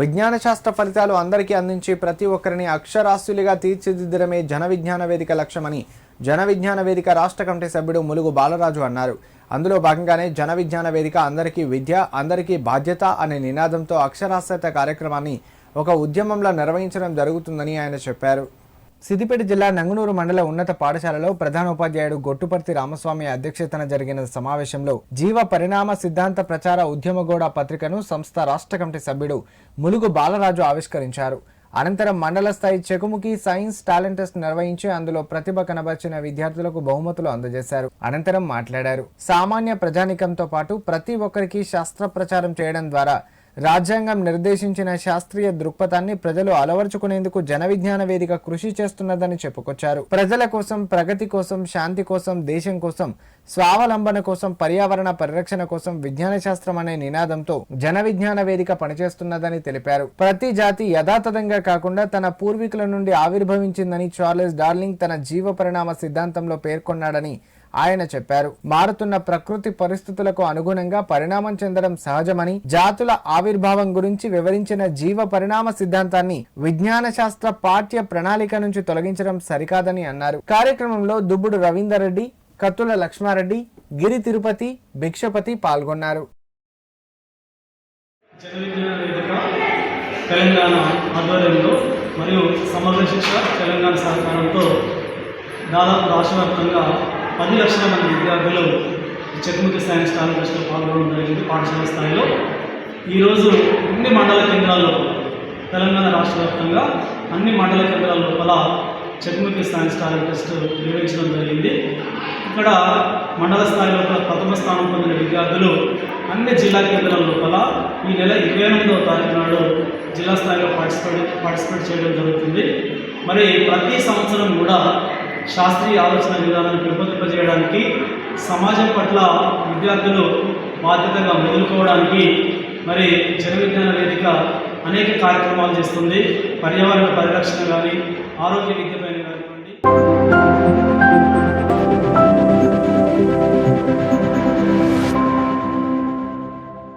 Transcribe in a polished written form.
విజ్ఞాన శాస్త్ర ఫలితాలు అందరికీ అందించి ప్రతి ఒక్కరిని అక్షరాస్యులుగా తీర్చిదిద్దడమే జన విజ్ఞాన వేదిక లక్ష్యమని జన విజ్ఞాన వేదిక రాష్ట్ర కమిటీ సభ్యుడు ములుగు బాలరాజు అన్నారు. అందులో భాగంగానే జన విజ్ఞాన వేదిక అందరికీ విద్య, అందరికీ బాధ్యత అనే నినాదంతో అక్షరాస్యత కార్యక్రమాన్ని ఒక ఉద్యమంలో నిర్వహించడం జరుగుతుందని ఆయన చెప్పారు. సిద్దిపేట జిల్లా నంగునూరు మండల ఉన్నత పాఠశాలలో ప్రధానోపాధ్యాయుడు గొట్టుపర్తి రామస్వామి అధ్యక్షతన జరిగిన సమావేశంలో జీవ పరిణామ సిద్ధాంత ప్రచార ఉద్యమగోడ పత్రికను సంస్థ రాష్ట్ర కమిటీ సభ్యుడు ములుగు బాలరాజు ఆవిష్కరించారు. అనంతరం మండల స్థాయి చెకుముకి సైన్స్ టాలెంట్ టెస్ట్ నిర్వహించి అందులో ప్రతిభ కనబర్చిన విద్యార్థులకు బహుమతులు అందజేశారు. అనంతరం మాట్లాడారు. సామాన్య ప్రజానికంతో పాటు ప్రతి ఒక్కరికి శాస్త్ర ప్రచారం చేయడం ద్వారా రాజ్యాంగం నిర్దేశించిన శాస్త్రీయ దృక్పథాన్ని ప్రజలు అలవర్చుకునేందుకు జన విజ్ఞాన వేదిక కృషి చేస్తున్నదని చెప్పుకొచ్చారు. ప్రజల కోసం, ప్రగతి కోసం, శాంతి కోసం, దేశం కోసం, స్వావలంబన కోసం, పర్యావరణ పరిరక్షణ కోసం విజ్ఞాన శాస్త్రం అనే నినాదంతో జన విజ్ఞాన వేదిక పనిచేస్తున్నదని తెలిపారు. ప్రతి జాతి యథాతథంగా కాకుండా తన పూర్వీకుల నుండి ఆవిర్భవించిందని చార్లెస్ డార్లింగ్ తన జీవ పరిణామ సిద్ధాంతంలో పేర్కొన్నాడని ఆయన చెప్పారు. మారుతున్న ప్రకృతి పరిస్థితులకు అనుగుణంగా పరిణామం చెందడం సహజమని, జాతుల ఆవిర్భావం గురించి వివరించిన జీవ పరిణామ సిద్ధాంతాన్ని విజ్ఞాన శాస్త్ర పాఠ్య ప్రణాళిక నుంచి తొలగించడం సరికాదని అన్నారు. కార్యక్రమంలో దుబ్బుడు రవీందర్ రెడ్డి, కత్తుల లక్ష్మారెడ్డి, గిరి తిరుపతి, భిక్షపతి పాల్గొన్నారు. తెలంగాణ ఆధ్వర్యంలో మరియు సమగ్ర శిక్ష తెలంగాణ సహకారంతో దాదాపు రాష్ట్ర వ్యాప్తంగా 10 లక్షల మంది విద్యార్థులు చెకుముకి సైన్స్ టాలెంట్ టెస్ట్లో పాల్గొనడం జరిగింది. పాఠశాల స్థాయిలో ఈరోజు అన్ని మండల కేంద్రాల్లో, తెలంగాణ రాష్ట్ర వ్యాప్తంగా అన్ని మండల కేంద్రాల లోపల చెకుముకి సైన్స్ టాలెంట్ టెస్ట్ నిర్వహించడం జరిగింది. ఇక్కడ మండల స్థాయిలో ప్రథమ స్థానం పొందిన విద్యార్థులు అన్ని జిల్లా కేంద్రాల లోపల ఈ నెల 28వ తారీఖు నాడు జిల్లా స్థాయిలో పార్టిసిపేట్ చేయడం జరుగుతుంది. మరి ప్రతి సంవత్సరం కూడా శాస్త్రీయ ఆలోచన విధానాన్ని పెంపొందింపజేయడానికి, సమాజం పట్ల విద్యార్థులు బాధ్యతగా మెదులుకోవడానికి మరి జన విజ్ఞాన వేదిక అనేక కార్యక్రమాలు చేస్తుంది. పర్యావరణ పరిరక్షణ కానీ, ఆరోగ్య విద్యపైన కానీ